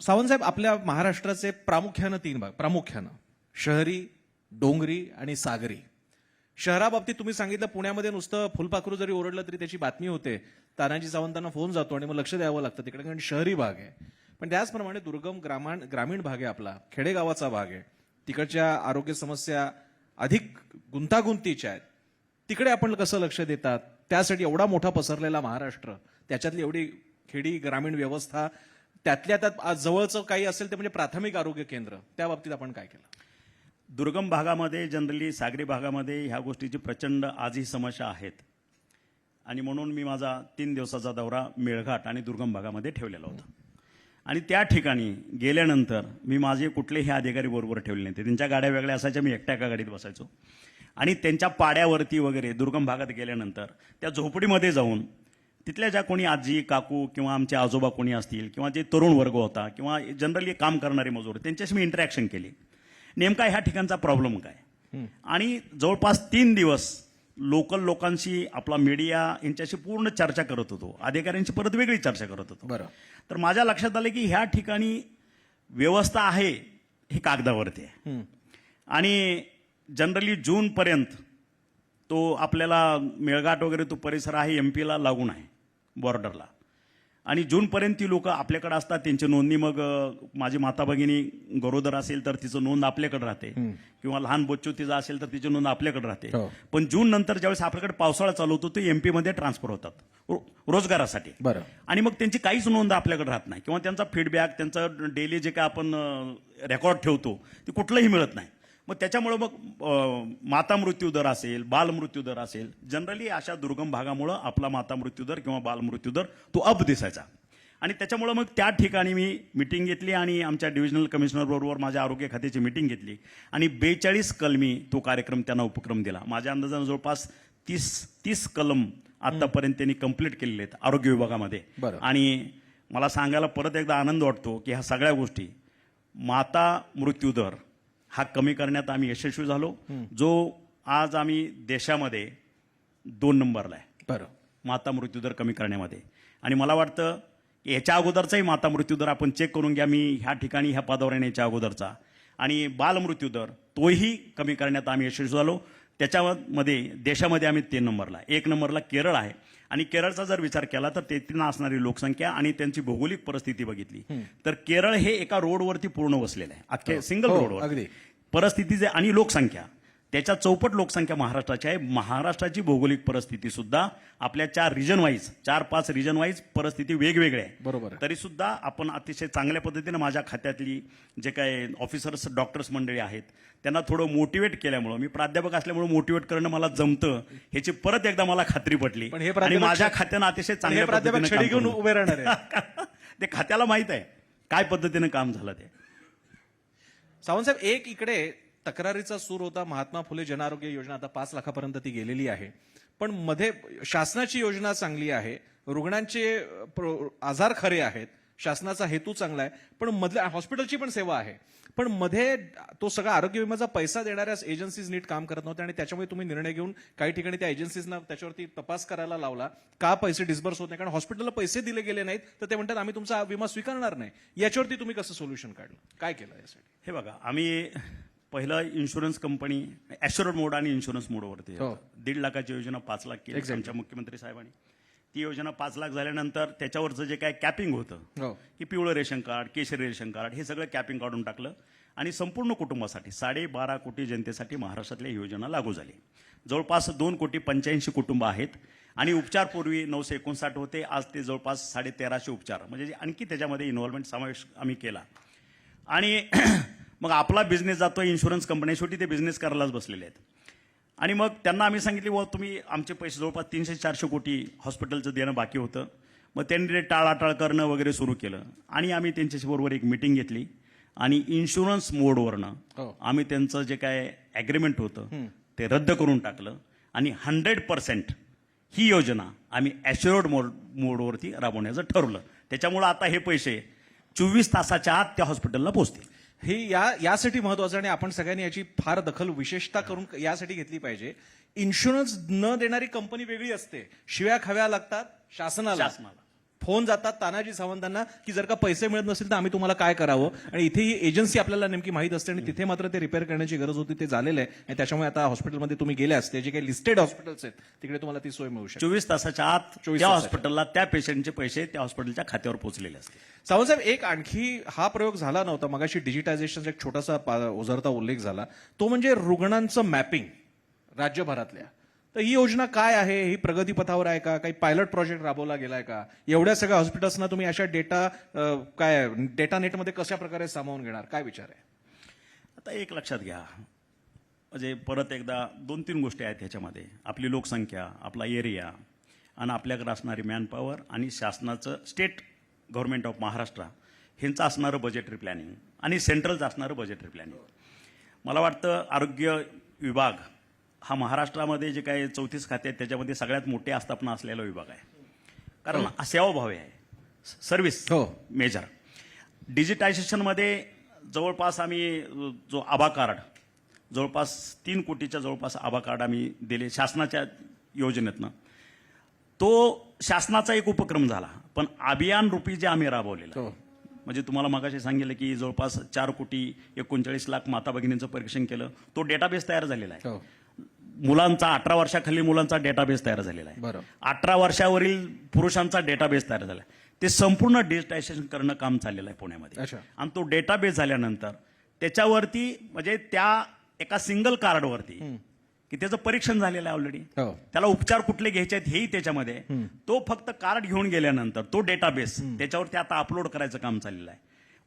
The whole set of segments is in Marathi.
सावंतसाहेब, आपल्या महाराष्ट्राचे प्रामुख्यानं 3 भाग, प्रामुख्यानं शहरी, डोंगरी आणि सागरी. शहराबाबतीत तुम्ही सांगितलं पुण्यामध्ये नुसतं फुलपाखरू जरी ओरडलं तरी त्याची बातमी होते, तानाजी सावंतांना फोन जातो आणि मग लक्ष द्यावं लागतं तिकडे, कारण शहरी भाग आहे. पण त्याचप्रमाणे दुर्गम ग्रामीण भाग आहे आपला, खेडेगावाचा भाग आहे, तिकडच्या आरोग्य समस्या अधिक गुंतागुंतीच्या आहेत. तिकडे आपण कसं लक्ष देतात? त्यासाठी एवढा मोठा पसरलेला महाराष्ट्र, त्याच्यातली एवढी खेडी ग्रामीण व्यवस्था, त्यातल्या त्यात आज जवळचं काही असेल ते म्हणजे प्राथमिक आरोग्य केंद्र, त्या बाबतीत आपण काय केलं? दुर्गम भागामध्ये जनरली सागरी भागामध्ये ह्या गोष्टीची प्रचंड आजही समस्या आहेत आणि म्हणून मी माझा 3 दिवसाचा दौरा मेळघाट आणि दुर्गम भागामध्ये ठेवलेला होता. आणि त्या ठिकाणी गेल्यानंतर मी माझे कुठलेही अधिकारी बरोबर ठेवले नव्हते. त्यांच्या गाड्या वेगळ्या असायच्या, मी एकट्या एका गाडीत बसायचो आणि त्यांच्या पाड्यावरती वगैरे दुर्गम भागात गेल्यानंतर त्या झोपडीमध्ये जाऊन तिथल्या ज्या कोणी आजी काकू किंवा आमचे आजोबा कोणी असतील किंवा जे तरुण वर्ग होता किंवा जनरली काम करणारे मजूर, त्यांच्याशी मी इंटरॅक्शन केली. नेमका ह्या ठिकाणचा प्रॉब्लेम काय, आणि जवळपास 3 दिवस लोकल लोकांशी, आपला मीडिया यांच्याशी पूर्ण चर्चा करत होतो, अधिकाऱ्यांशी परत वेगळी चर्चा करत होतो. बरं. तर माझ्या लक्षात आलं की ह्या ठिकाणी व्यवस्था आहे हे कागदावरती आहे आणि जनरली जूनपर्यंत तो आपल्याला मेळघाट वगैरे तो परिसर आहे MP ला लागून आहे, बॉर्डरला, आणि जूनपर्यंत ती लोक आपल्याकडे असतात. त्यांची नोंदणी मग माझी माता भगिनी गरोदर असेल तर तिचं नोंद आपल्याकडे राहते किंवा लहान बच्चू तिचं असेल तर तिची नोंद आपल्याकडे राहते. पण जून नंतर ज्यावेळेस आपल्याकडे पावसाळा चालू होतो ते MP मध्ये ट्रान्सफर होतात रोजगारासाठी. बरं. आणि मग त्यांची काहीच नोंद आपल्याकडे राहत नाही किंवा त्यांचा फीडबॅक, त्यांचं डेली जे काय आपण रेकॉर्ड ठेवतो ते कुठलंही मिळत नाही. मग त्याच्यामुळं मग माता मृत्यू दर असेल, बाल मृत्यू दर असेल, जनरली अशा दुर्गम भागामुळं आपला माता मृत्यू दर किंवा बाल मृत्यू दर तो अप दिसायचा. आणि त्याच्यामुळं मग त्या ठिकाणी मी मिटिंग घेतली आणि आमच्या डिव्हिजनल कमिशनर बरोबर माझ्या आरोग्य खात्याची मिटिंग घेतली आणि 42 कलमी तो कार्यक्रम त्यांना उपक्रम दिला. माझ्या अंदाजानं जवळपास 30 कलम आतापर्यंत त्यांनी कंप्लीट केलेले आहेत आरोग्य विभागामध्ये. आणि मला सांगायला परत एकदा आनंद वाटतो की ह्या सगळ्या गोष्टी, माता मृत्यू दर हा कमी करण्यात आम्ही यशस्वी झालो, जो आज आम्ही देशामध्ये 2 नंबरला आहे. बरं. माता मृत्यूदर कमी करण्यामध्ये. आणि मला वाटतं याच्या अगोदरचाही माता मृत्यूदर आपण चेक करून घ्या, मी ह्या ठिकाणी ह्या पदावर येण्याच्या अगोदरचा, आणि बाल मृत्यूदर तोही कमी करण्यात आम्ही यशस्वी झालो. त्याच्यामध्ये देशामध्ये आम्ही 3 नंबरला. 1 नंबरला केरळ आहे आणि केरळचा जर विचार केला तर तेथील असणारी लोकसंख्या आणि त्यांची भौगोलिक परिस्थिती बघितली तर केरळ हे एका रोडवरती पूर्ण वसलेलं आहे, अख्खे सिंगल रोडवर परिस्थितीचे, आणि लोकसंख्या त्याच्या चौपट लोकसंख्या महाराष्ट्राची आहे. महाराष्ट्राची भौगोलिक परिस्थिती सुद्धा आपल्या 4 रिजन वाईज, 4-5 रिजन वाईज परिस्थिती वेगवेगळी आहे. बरोबर. तरी सुद्धा आपण अतिशय चांगल्या पद्धतीने माझ्या खात्यातली जे काही ऑफिसर्स डॉक्टर्स मंडळी आहेत त्यांना थोडं मोटिवेट केल्यामुळं, मी प्राध्यापक असल्यामुळे मोटिवेट करणं मला जमतं ह्याची परत एकदा मला खात्री पटली. आणि माझ्या खात्यानं अतिशय चांगल्या पद्धतीने घेऊन उभे राहणार आहे. ते खात्याला माहित आहे काय पद्धतीनं काम झालं ते. सावंतसाहेब, एक इकडे तक्रारीचा सूर होता, महात्मा फुले जनआरोग्य योजना आता 5 लाखापर्यंत ती गेलेली आहे, पण मध्ये शासनाची योजना चांगली आहे, रुग्णांचे आजार खरे आहेत, शासनाचा हेतू चांगला आहे, पण मधल्या हॉस्पिटलची पण सेवा आहे, पण मध्ये तो सगळा आरोग्य विम्याचा पैसा देणाऱ्या एजन्सीज नीट काम करत नव्हत्या आणि त्याच्यामुळे तुम्ही निर्णय घेऊन काही ठिकाणी त्या एजन्सीजना त्याच्यावरती तपास करायला लावला, का पैसे डिस्बर्स होत नाही, कारण हॉस्पिटलला पैसे दिले गेले नाहीत तर ते म्हणतात आम्ही तुमचा विमा स्वीकारणार नाही. याच्यावरती तुम्ही कसं सोल्युशन काढलं, काय केलं यासाठी? हे बघा, आम्ही पहिलं इन्शुरन्स कंपनी ॲश्युअर्ड मोड आणि इन्शुरन्स मोडवरती 1.5 लाखाची योजना 5 लाख केली आमच्या मुख्यमंत्री साहेबांनी. ती योजना 5 लाख झाल्यानंतर त्याच्यावरचं जे काय कॅपिंग होतं की पिवळं रेशन कार्ड, केशरी रेशन कार्ड, हे सगळं कॅपिंग काढून टाकलं आणि संपूर्ण कुटुंबासाठी 12.5 कोटी जनतेसाठी महाराष्ट्रातल्या योजना लागू झाली. जवळपास 2.85 कोटी कुटुंब आहेत आणि उपचार पूर्वी 959 होते, आज ते जवळपास 1350 उपचार, म्हणजे आणखी त्याच्यामध्ये इन्व्हॉल्वमेंट समावेश आम्ही केला. आणि मग आपला बिझनेस जातो इन्शुरन्स कंपन्या, शेवटी ते बिझनेस करायलाच बसलेले आहेत. आणि मग त्यांना आम्ही सांगितले व तुम्ही आमचे पैसे जवळपास 300-400 कोटी हॉस्पिटलचं देणं बाकी होतं. मग त्यांनी ते टाळाटाळ करणं वगैरे सुरू केलं आणि आम्ही त्यांच्याशी बरोबर एक मिटिंग घेतली आणि इन्शुरन्स मोडवरनं आम्ही त्यांचं जे काय ॲग्रीमेंट होतं ते रद्द करून टाकलं आणि 100% ही योजना आम्ही ॲश्युअर्ड मोडवरती राबवण्याचं ठरवलं. त्याच्यामुळं आता हे पैसे 24 तासाच्या आत त्या हॉस्पिटलला पोहोचतील. हे यासाठी महत्वाचं, आणि आपण सगळ्यांनी याची फार दखल विशेषतः करून यासाठी घेतली पाहिजे. इन्शुरन्स न देणारी कंपनी वेगळी असते, शिव्या खाव्या लागतात शासनाला, फोन जातात तानाजी सावंतांना की जर का पैसे मिळत नसेल तर आम्ही तुम्हाला काय करावं, आणि इथे ही एजन्सी आपल्याला नेमकी माहित असते आणि तिथे मात्र ते रिपेअर करण्याची गरज होती, ते झालेलं आहे. आणि त्याच्यामुळे आता हॉस्पिटलमध्ये तुम्ही गेल्यास ते जे काही लिस्टेड हॉस्पिटल्स आहेत तिकडे तुम्हाला ती सोय मिळू शकते. 24 तासाच्या आत 24 त्या तासाच्या. हॉस्पिटलला त्या पेशंटचे पैसे त्या हॉस्पिटलच्या खात्यावर पोहोचलेले असते. सावंतसाहेब, एक आणखी हा प्रयोग झाला नव्हता मगाशी डिजिटायझेशनचा एक छोटासा ओझरता उल्लेख झाला, तो म्हणजे रुग्णांचं मॅपिंग राज्यभरातल्या. तर ही योजना काय आहे? ही प्रगतीपथावर आहे का? काही पायलट प्रोजेक्ट राबवला गेलाय का? एवढ्या सगळ्या हॉस्पिटल्सना तुम्ही अशा डेटा नेटमध्ये कशा प्रकारे सामावून घेणार? काय विचार आहे? आता एक लक्षात घ्या, म्हणजे परत एकदा 2-3 गोष्टी आहेत ह्याच्यामध्ये. आपली लोकसंख्या, आपला एरिया आणि आपल्याकडे असणारी मॅनपॉवर आणि शासनाचं स्टेट गव्हर्नमेंट ऑफ महाराष्ट्र ह्यांचं असणारं बजेटरी प्लॅनिंग आणि सेंट्रलचं असणारं बजेटरी प्लॅनिंग. मला वाटतं आरोग्य विभाग हा महाराष्ट्रामध्ये जे काही 34 खाते आहेत त्याच्यामध्ये सगळ्यात मोठी आस्थापना असलेला विभाग आहे. कारण सेवाभावी आहे, सर्व्हिस मेजर. डिजिटायझेशनमध्ये जवळपास आम्ही जो आभा कार्ड जवळपास 3 कोटीच्या जवळपास आभा कार्ड आम्ही दिले शासनाच्या योजनेतनं. तो शासनाचा एक उपक्रम झाला, पण अभियान रूपी जे आम्ही राबवलेलं म्हणजे तुम्हाला मगाशी सांगितलं की जवळपास 4,39,00,000 माता भगिनींचं परीक्षण केलं. तो डेटाबेस तयार झालेला आहे. मुलांचा 18 वर्षाखालील मुलांचा डेटाबेस तयार झालेला आहे. 18 वर्षावरील पुरुषांचा डेटाबेस तयार झाला आहे. ते संपूर्ण डिजिटायझेशन करणं काम चाललेलं आहे पुण्यामध्ये. आणि तो डेटाबेस झाल्यानंतर त्याच्यावरती म्हणजे त्या एका सिंगल कार्डवरती की त्याचं परीक्षण झालेलं आहे ऑलरेडी, त्याला उपचार कुठले घ्यायचे आहेत हेही त्याच्यामध्ये. तो फक्त कार्ड घेऊन गेल्यानंतर तो डेटाबेस त्याच्यावरती आता अपलोड करायचं काम चाललेलं आहे.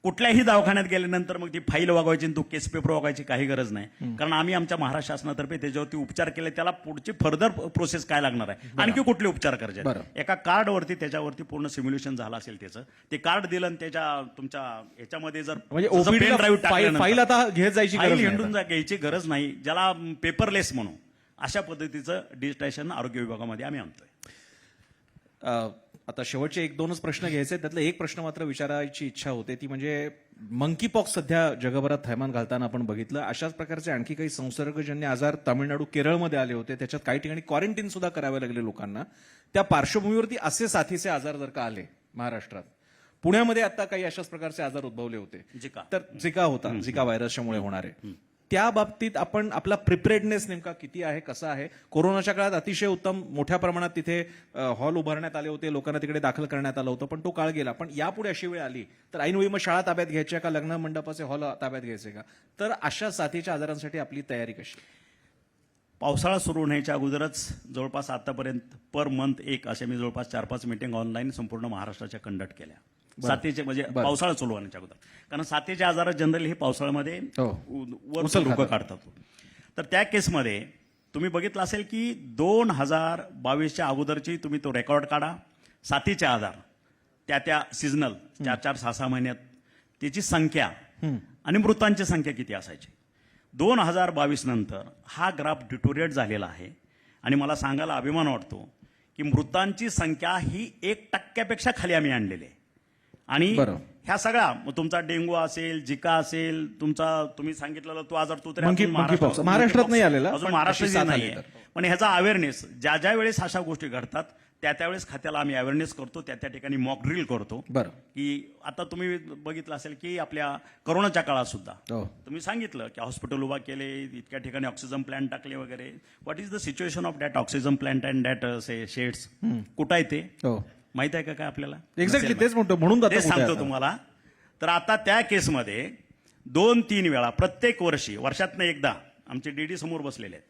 कुठल्याही दवाखान्यात गेल्यानंतर मग ती फाईल वागवायची आणि तो केस पेपर वागायची काही गरज नाही, कारण आम्ही आमच्या महाराष्ट्र शासनातर्फे त्याच्यावरती उपचार केले. त्याला पुढची फर्दर प्रोसेस काय लागणार आहे, आणखी कुठले उपचार करायचे, एका कार्डवरती त्याच्यावरती पूर्ण सिम्युलेशन झालं असेल त्याचं. ते कार्ड दिलं आणि त्याच्या तुमच्या ह्याच्यामध्ये जर पेन ड्राईव्ह फाईल आता घेत जायची हिंडून घ्यायची गरज नाही, ज्याला पेपरलेस म्हणू, अशा पद्धतीचं डिजिटायझेशन आरोग्य विभागामध्ये आम्ही आणतोय. आता शेवटचे 1-2च प्रश्न घ्यायचे, त्यातला एक प्रश्न मात्र विचारायची इच्छा होते, ती म्हणजे मंकी पॉक्स सध्या जगभरात थैमान घालताना आपण बघितलं. अशाच प्रकारचे आणखी काही संसर्गजन्य आजार तामिळनाडू, केरळमध्ये आले होते. त्याच्यात काही ठिकाणी क्वारंटीन सुद्धा करावे लागले लोकांना. त्या पार्श्वभूमीवरती असे साथीचे आजार जर का आले महाराष्ट्रात, पुण्यामध्ये आता काही अशाच प्रकारचे आजार उद्भवले होते, झिका होता, झिका व्हायरसच्यामुळे होणारे, त्या बाबतीत आपण आपला प्रिपेअर्डनेस नेमका किती आहे, कसा आहे? कोरोनाच्या काळात अतिशय उत्तम मोठ्या प्रमाणात तिथे हॉल उभारण्यात आले होते, लोकांना तिकडे दाखल करण्यात आलं होतं, पण तो काळ गेला. पण यापुढे अशी वेळ आली तर ऐनवेळी मग शाळा ताब्यात घ्यायच्या का, लग्न मंडपाचे हॉल ताब्यात घ्यायचे का? तर अशा साथीच्या आजारांसाठी आपली तयारी कशी? पावसाळा सुरू होण्याच्या अगोदरच जवळपास आतापर्यंत पर मंथ असे मी जवळपास 4-5 मीटिंग ऑनलाईन संपूर्ण महाराष्ट्राच्या कंडक्ट केल्या. साथीचे म्हणजे पावसाळा सुरू होण्याच्या अगोदर, कारण साथीचे आजार जनरली हे पावसाळ्यामध्ये धोका काढतात. तर त्या केसमध्ये तुम्ही बघितलं असेल की 2022च्या अगोदरची तुम्ही तो रेकॉर्ड काढा. साथीचे आजार त्या सीझनल 4-4, 6-6 महिन्यात त्याची संख्या आणि मृतांची संख्या किती असायची. 2022 नंतर हा ग्राफ डिटोरिएट झालेला आहे आणि मला सांगायला अभिमान वाटतो की मृतांची संख्या ही 1% खाली आम्ही आणलेली आहे. आणि ह्या सगळ्या तुमचा डेंगू असेल, झिका असेल, तुम्ही सांगितलेला तो आजार तो तरी महाराष्ट्रात नाही आलेला, अजून महाराष्ट्रात नाहीये. पण ह्याचा अवेअरनेस ज्या वेळेस अशा गोष्टी घडतात त्यावेळेस खात्याला आम्ही अवेअरनेस करतो, त्या ठिकाणी मॉक ड्रिल करतो. की आता तुम्ही बघितलं असेल की आपल्या कोरोनाच्या काळात सुद्धा तुम्ही सांगितलं की हॉस्पिटल उभा केले, इतक्या ठिकाणी ऑक्सिजन प्लांट टाकले वगैरे. What is the situation of that oxygen plant and that shades? कुठं आहे ते माहित आहे का काय आपल्याला? एक्झॅक्टली तेच म्हणतो, म्हणून सांगतो तुम्हाला. तर आता त्या केसमध्ये 2-3 वेळा प्रत्येक वर्षातनं एकदा आमचे डीडी समोर बसलेले आहेत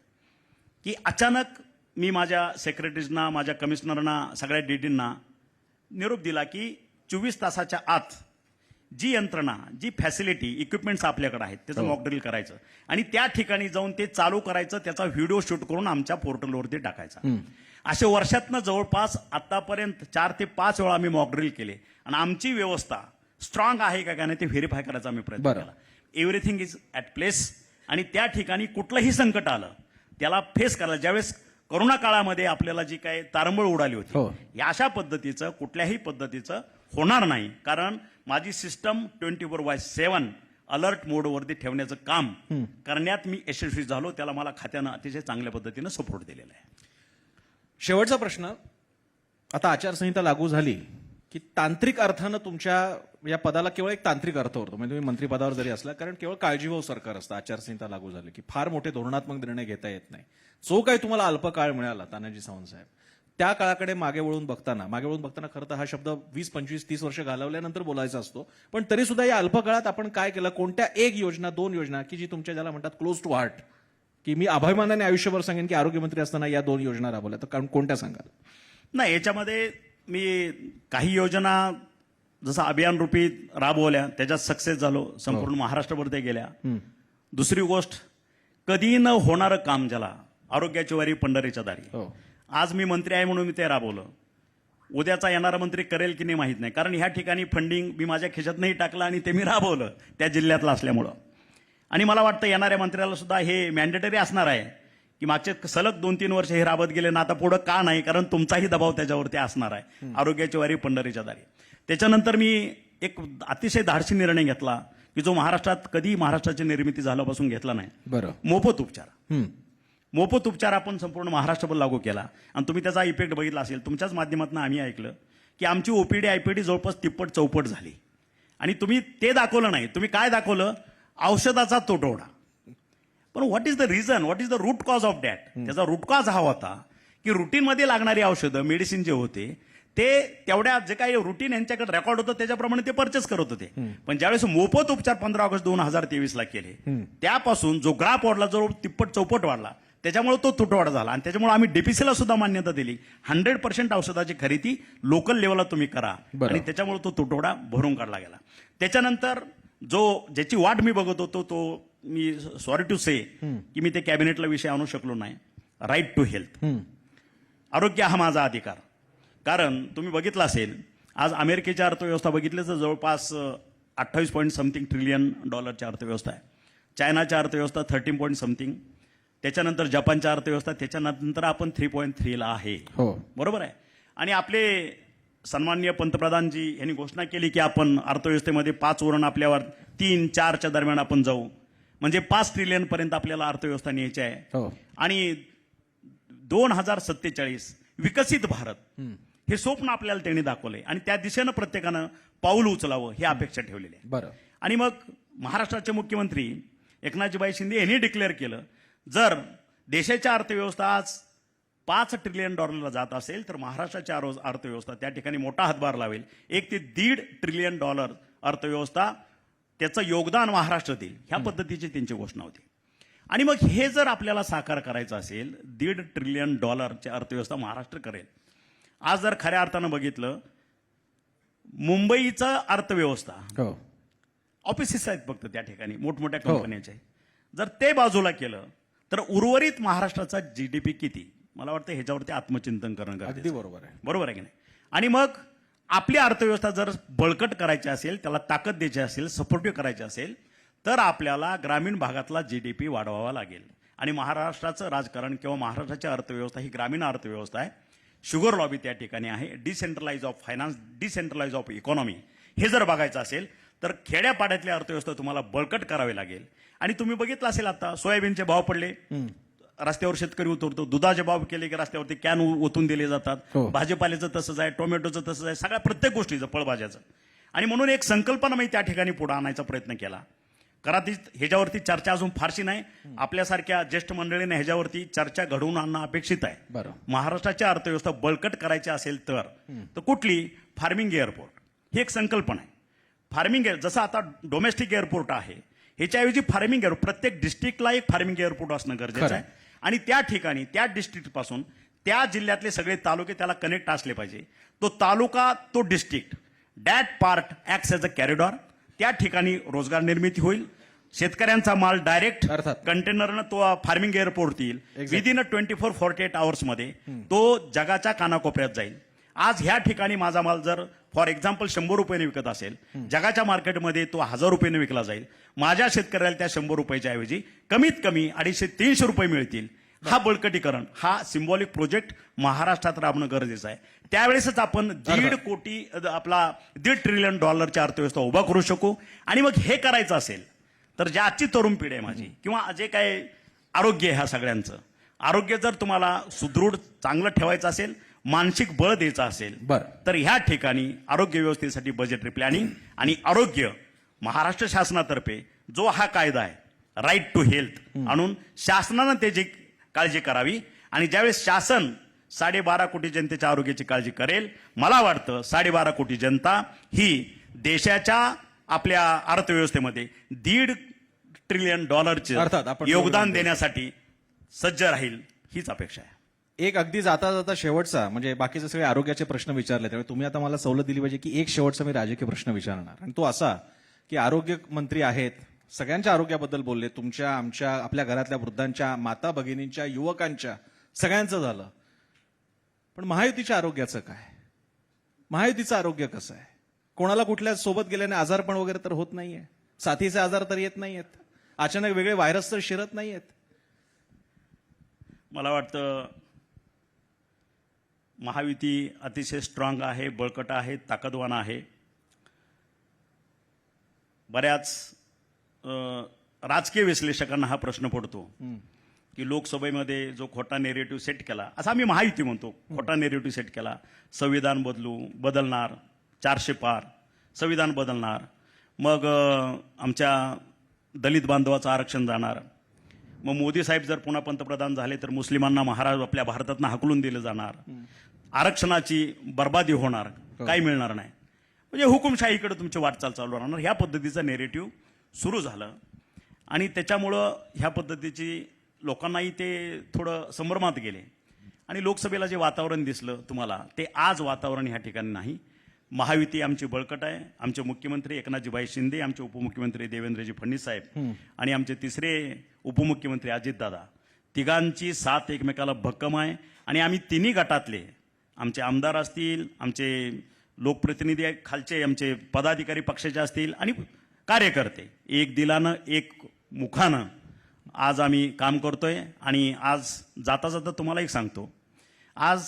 की अचानक मी माझ्या सेक्रेटरीजना, माझ्या कमिशनरना, सगळ्या डीडींना निरोप दिला की 24 तासाच्या आत जी यंत्रणा, जी फॅसिलिटी, इक्विपमेंट्स आपल्याकडे आहेत त्याचं मॉकड्रिल करायचं आणि त्या ठिकाणी जाऊन ते चालू करायचं, त्याचा व्हिडिओ शूट करून आमच्या पोर्टलवरती टाकायचा. असे वर्षातनं जवळपास आतापर्यंत 4 ते 5 वेळा आम्ही मॉकड्रिल केले आणि आमची व्यवस्था स्ट्रॉंग आहे का नाही ते व्हेरीफाय करायचा आम्ही प्रयत्न केला. Everything is at place. आणि त्या ठिकाणी कुठलंही संकट आलं त्याला फेस करायला, ज्यावेळेस कोरोना काळामध्ये आपल्याला जी काही तारंबळ उडाली होती, अशा पद्धतीचं कुठल्याही पद्धतीचं होणार नाही. कारण माझी सिस्टम 24/7 अलर्ट मोडवरती ठेवण्याचं काम करण्यात मी यशस्वी झालो. त्याला मला खात्यानं अतिशय चांगल्या पद्धतीनं सपोर्ट दिलेला आहे. शेवटचा प्रश्न, आता आचारसंहिता लागू झाली की तांत्रिक अर्थानं तुमच्या या पदाला केवळ एक तांत्रिक अर्थ होतो, म्हणजे तुम्ही मंत्रिपदावर जरी असला, कारण केवळ काळजीभाऊ सरकार असतं, आचारसंहिता लागू झाली की फार मोठे धोरणात्मक निर्णय घेता येत नाही. जो काही तुम्हाला अल्पकाळ मिळाला तानाजी सावंत साहेब, त्या काळाकडे मागे वळून बघताना खरं तर हा शब्द 20, 25, 30 वर्ष घालवल्यानंतर बोलायचा असतो, पण तरी सुद्धा या अल्पकाळात आपण काय केलं, कोणत्या एक योजना, 2 योजना की जी तुमच्या ज्याला म्हणतात क्लोज टू हार्ट, की मी अभिमानाने आयुष्यभर सांगेन की आरोग्यमंत्री असताना या 2 योजना राबवल्या, तर कोणत्या सांगाल? नाही, याच्यामध्ये मी काही योजना जसं अभियान रूपी राबवल्या, त्याच्यात सक्सेस झालो, संपूर्ण महाराष्ट्रभर ते गेल्या. दुसरी गोष्ट, कधी न होणारं काम ज्याला आरोग्याची वारी पंढरीच्या दारी, आज मी मंत्री आहे म्हणून मी ते राबवलं. उद्याचा येणारा मंत्री करेल की नाही माहित नाही, कारण ह्या ठिकाणी फंडिंग मी माझ्या खिशात नाही टाकलं आणि ते मी राबवलं त्या जिल्ह्यातलं असल्यामुळं. आणि मला वाटतं येणाऱ्या मंत्र्याला सुद्धा हे मॅन्डेटरी असणार आहे की मागचे सलग 2-3 वर्ष हे राबत गेले ना, आता पुढं का नाही, कारण तुमचाही दबाव त्याच्यावरती असणार आहे. आरोग्याची वारी पंढरीच्या दारी. त्याच्यानंतर मी एक अतिशय धाडसी निर्णय घेतला की जो महाराष्ट्रात कधी महाराष्ट्राची निर्मिती झाल्यापासून घेतला नाही. बरं. मोफत उपचार. मोफत उपचार आपण संपूर्ण महाराष्ट्रभर लागू केला आणि तुम्ही त्याचा इफेक्ट बघितला असेल. तुमच्याच माध्यमातून आम्ही ऐकलं की आमची ओपीडी आयपीडी जवळपास तिप्पट चौपट झाली. आणि तुम्ही ते दाखवलं नाही. तुम्ही काय दाखवलं? औषधाचा तुटवडा. पण what is the reason, what is the root cause of that? त्याचा रूट कॉज हा होता की रुटीनमध्ये लागणारी औषधं, मेडिसिन जे होते ते तेवढ्या जे काही रुटीन यांच्याकडे रेकॉर्ड होतं त्याच्याप्रमाणे ते परचेस करत होते. पण ज्यावेळेस मोफत उपचार 15 ऑगस्ट 2023 केले, त्यापासून जो ग्राफ वाढला, जो तिप्पट चौपट वाढला, त्याच्यामुळे तो तुटवडा झाला. आणि त्याच्यामुळे आम्ही डीपीसीला सुद्धा मान्यता दिली, 100% औषधाची खरेदी लोकल लेवलला तुम्ही करा. आणि त्याच्यामुळे तो तुटवडा भरून काढला गेला. त्याच्यानंतर ज्याची वाट मी बघत होतो, तो मी सॉरी टू से की मी ते कॅबिनेटला विषय आणू शकलो नाही. Right to health. आरोग्य हा माझा अधिकार. कारण तुम्ही बघितलं असेल, आज अमेरिकेची अर्थव्यवस्था बघितली तर जवळपास 28 पॉईंट समथिंग ट्रिलियन डॉलरची अर्थव्यवस्था आहे. चायनाची अर्थव्यवस्था 13 पॉईंट समथिंग. त्याच्यानंतर जपानची अर्थव्यवस्था, त्याच्यानंतर आपण 3.3 आहे. बरोबर आहे. आणि आपले सन्माननीय पंतप्रधानजी यांनी घोषणा केली की आपण अर्थव्यवस्थेमध्ये 5 वरून आपल्यावर 3-4च्या दरम्यान आपण जाऊ, म्हणजे 5 ट्रिलियन पर्यंत आपल्याला अर्थव्यवस्था न्यायची आहे. आणि 2047 विकसित भारत हे स्वप्न आपल्याला त्यांनी दाखवलंय आणि त्या दिशेनं प्रत्येकानं पाऊल उचलावं ही अपेक्षा ठेवलेली आहे. बरं. आणि मग महाराष्ट्राचे मुख्यमंत्री एकनाथजीबाई शिंदे यांनी डिक्लेअर केलं, जर देशाची अर्थव्यवस्था आज 5 ट्रिलियन डॉलरला जात असेल तर महाराष्ट्राची अर्थव्यवस्था त्या ठिकाणी मोठा हातभार लावेल. 1 ते 1.5 ट्रिलियन डॉलर अर्थव्यवस्था त्याचं योगदान महाराष्ट्र देईल, ह्या पद्धतीची त्यांची घोषणा होती. आणि मग हे जर आपल्याला साकार करायचं असेल, 1.5 ट्रिलियन डॉलरची अर्थव्यवस्था महाराष्ट्र करेल. आज जर खऱ्या अर्थानं बघितलं, मुंबईचं अर्थव्यवस्था ऑफिसेस आहेत फक्त त्या ठिकाणी, मोठमोठ्या कंपन्याचे, जर ते बाजूला केलं तर उर्वरित महाराष्ट्राचा जीडीपी किती? मला वाटतं ह्याच्यावरती आत्मचिंतन करणं गरजेचं आहे. अगदी बरोबर आहे. बरोबर आहे की नाही? आणि मग आपली अर्थव्यवस्था जर बळकट करायची असेल, त्याला ताकद द्यायची असेल, सपोर्टिव्ह करायची असेल, तर आपल्याला ग्रामीण भागातला जीडीपी वाढवावा लागेल. आणि महाराष्ट्राचं राजकारण किंवा महाराष्ट्राची अर्थव्यवस्था ही ग्रामीण अर्थव्यवस्था आहे. शुगर लॉबी त्या ठिकाणी आहे. Decentralize of finance, decentralize of economy, हे जर बघायचं असेल तर खेड्यापाड्यातली अर्थव्यवस्था तुम्हाला बळकट करावी लागेल. आणि तुम्ही बघितलं असेल, आता सोयाबीनचे भाव पडले, रस्त्यावर शेतकरी उतरतो. दुधाचे भाव केले की रस्त्यावरती कॅन ओतून दिले जातात. भाजीपाल्याचं तसंच आहे, टोमॅटोचं तसंच आहे, सगळ्या प्रत्येक गोष्टीचं, फळभाज्याचं. आणि म्हणून एक संकल्पना मी त्या ठिकाणी पुढे आणायचा प्रयत्न केला. कदाचित ह्याच्यावरती चर्चा अजून फारशी नाही. आपल्यासारख्या ज्येष्ठ मंडळीने ह्याच्यावरती चर्चा घडवून आणणं अपेक्षित आहे. महाराष्ट्राची अर्थव्यवस्था बळकट करायची असेल तर कुठली? फार्मिंग एअरपोर्ट ही एक संकल्पना आहे. फार्मिंग जसं आता डोमेस्टिक एअरपोर्ट आहे, ह्याच्याऐवजी फार्मिंग एअरपोर्ट, प्रत्येक डिस्ट्रिक्टला एक फार्मिंग एअरपोर्ट असणं गरजेचं आहे. आणि त्या ठिकाणी त्या डिस्ट्रिक्ट पासून त्या जिल्ह्यातले सगळे तालुके त्याला कनेक्ट असले पाहिजे. तो तालुका, तो district, that part acts as a corridor. त्या ठिकाणी रोजगार निर्मिती होईल. शेतकऱ्यांचा माल डायरेक्ट कंटेनरनं तो फार्मिंग एअरपोर्ट येईल. विदिन 24-48 आवर्समध्ये तो जगाच्या कानाकोपऱ्यात जाईल. आज ह्या ठिकाणी माझा माल जर फॉर एक्झाम्पल 100 रुपयाने विकत असेल, जगाच्या मार्केटमध्ये तो 1000 रुपयाने विकला जाईल. माझ्या शेतकऱ्याला त्या 100 रुपयाच्या ऐवजी कमीत कमी 250-300 रुपये मिळतील. हा बळकटीकरण, हा सिम्बॉलिक प्रोजेक्ट महाराष्ट्रात राबणं गरजेचं आहे. त्यावेळेसच आपण 1.5 ट्रिलियन डॉलरची अर्थव्यवस्था उभा करू शकू. आणि मग हे करायचं असेल तर ज्या आजची तरुण पिढी आहे माझी, किंवा जे काय आरोग्य आहे ह्या सगळ्यांचं, आरोग्य जर तुम्हाला सुदृढ चांगलं ठेवायचं असेल, मानसिक बळ द्यायचं असेल बरं. तर ह्या ठिकाणी आरोग्य व्यवस्थेसाठी बजेटरी प्लॅनिंग आणि आरोग्य महाराष्ट्र शासनातर्फे जो हा कायदा आहे राईट टू हेल्थ आणून शासनानं त्याची काळजी करावी. आणि ज्यावेळेस शासन 12.5 कोटी जनतेच्या आरोग्याची काळजी करेल, मला वाटतं 12.5 कोटी जनता ही देशाच्या आपल्या अर्थव्यवस्थेमध्ये $1.5 ट्रिलियन अर्थात आपण योगदान देण्यासाठी सज्ज राहील, हीच अपेक्षा आहे. एक अगदी जाता जाता शेवटचा, म्हणजे बाकीचे सगळे आरोग्याचे प्रश्न विचारले, त्यामुळे तुम्ही आता मला सवलत दिली पाहिजे की एक शेवटचा मी राजकीय प्रश्न विचारणार, आणि तो असा की आरोग्य मंत्री आहेत, सगळ्यांच्या आरोग्याबद्दल बोलले, तुमच्या, आमच्या, आपल्या घरातल्या वृद्धांच्या, माता भगिनींच्या, युवकांच्या, सगळ्यांचं झालं. पण महायुतीच्या आरोग्याचं काय? महायुतीचं आरोग्य कसं आहे? कोणाला कुठल्या सोबत गेल्याने आजारपण वगैरे तर होत नाहीये, साथीचे आजार तर येत नाहीयेत, अचानक वेगळे व्हायरस तर शिरत नाहीयेत. मला वाटतं महायुती अतिशय स्ट्रॉंग आहे, बळकट आहे, ताकदवान आहे. बऱ्याच राजकीय विश्लेषकांना हा प्रश्न पडतो की लोकसभेमध्ये जो खोटा नेरेटिव्ह सेट केला, असा आम्ही महायुती म्हणतो, खोटा नेरेटिव्ह सेट केला, संविधान बदलणार, 400 पार, संविधान बदलणार, मग आमच्या दलित बांधवाचं आरक्षण जाणार, मग मोदी साहेब जर पुन्हा पंतप्रधान झाले तर मुस्लिमांना आपल्या भारतातनं हाकलून दिलं जाणार, आरक्षणाची बर्बादी होणार, काही मिळणार नाही, म्हणजे हुकुमशाहीकडे तुमची वाटचाल चालू राहणार, ह्या पद्धतीचं नेरेटिव्ह सुरू झालं. आणि त्याच्यामुळं ह्या पद्धतीची लोकांनाही ते थोडं संभ्रमात गेले. आणि लोकसभेला जे वातावरण दिसलं तुम्हाला, ते आज वातावरण ह्या ठिकाणी नाही. महायुती आमची बळकट आहे. आमचे मुख्यमंत्री एकनाथजीभाई शिंदे, आमचे उपमुख्यमंत्री देवेंद्रजी फडणवीस साहेब आणि आमचे तिसरे उपमुख्यमंत्री अजितदादा, तिघांची साथ एकमेकाला भक्कम आहे. आणि आम्ही तिन्ही गटातले, आमचे आमदार असतील, आमचे लोकप्रतिनिधी खालचे, आमचे पदाधिकारी पक्षाचे असतील आणि कार्यकर्ते, एक दिलानं एक मुखानं आज आम्ही काम करतोय. आणि आज जाता जाता तुम्हाला एक सांगतो, आज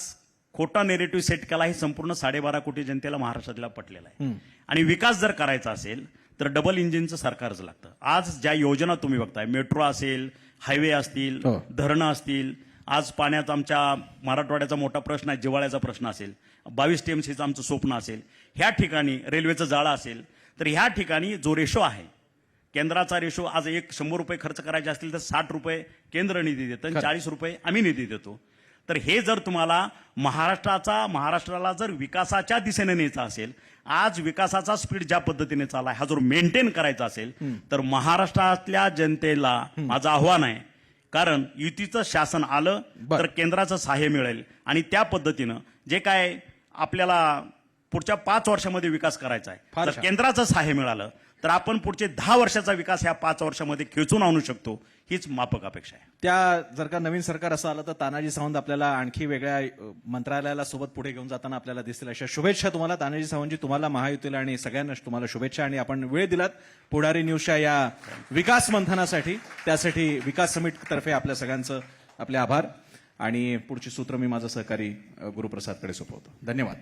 खोटा नेरेटिव्ह सेट केला हे संपूर्ण 12.5 कोटी जनतेला महाराष्ट्रातला पटलेला आहे. आणि विकास जर करायचा असेल तर डबल इंजिनचं सरकारच लागतं. आज ज्या योजना तुम्ही बघताय, मेट्रो असेल, हायवे असतील, धरणं असतील, आज पाण्याचा आमच्या मराठवाड्याचा मोठा प्रश्न आहे, जिव्हाळ्याचा प्रश्न असेल, 22 TMCचं आमचं स्वप्न असेल, ह्या ठिकाणी रेल्वेचं जाळं असेल, तर ह्या ठिकाणी जो रेशो आहे, केंद्राचा रेशो, आज 100 रुपये खर्च करायचे असतील तर 60 रुपये केंद्र निधी देतं आणि 40 रुपये आम्ही निधी देतो. तर हे जर तुम्हाला महाराष्ट्राला जर विकासाच्या दिशेने न्यायचा असेल, आज विकासाचा स्पीड ज्या पद्धतीने चालला आहे, हा जर मेंटेन करायचा असेल, तर महाराष्ट्रातल्या जनतेला माझं आव्हान आहे, कारण युतीचं शासन आलं तर केंद्राचं सहाय्य मिळेल. आणि त्या पद्धतीनं जे काय आपल्याला पुढच्या 5 वर्षामध्ये विकास करायचा आहे, जर केंद्राचं सहाय्य मिळालं तर आपण पुढचे 10 वर्षाचा विकास ह्या 5 वर्षामध्ये खेचून आणू शकतो, हीच माफक अपेक्षा आहे. त्या जर का नवीन सरकार असं आलं तर तानाजी सावंत आपल्याला आणखी वेगळ्या मंत्रालयाला सोबत पुढे घेऊन जाताना आपल्याला दिसतील. अशा शुभेच्छा तुम्हाला तानाजी सावंतजी, तुम्हाला महायुतीला आणि सगळ्यांना तुम्हाला शुभेच्छा. आणि आपण वेळ दिलात पुढारी न्यूजच्या या विकास मंथनासाठी, त्यासाठी विकास समिट तर्फे आपल्या सगळ्यांचं आपले आभार. आणि पुढची सूत्र मी माझं सहकारी गुरुप्रसादकडे सोपवतो. धन्यवाद.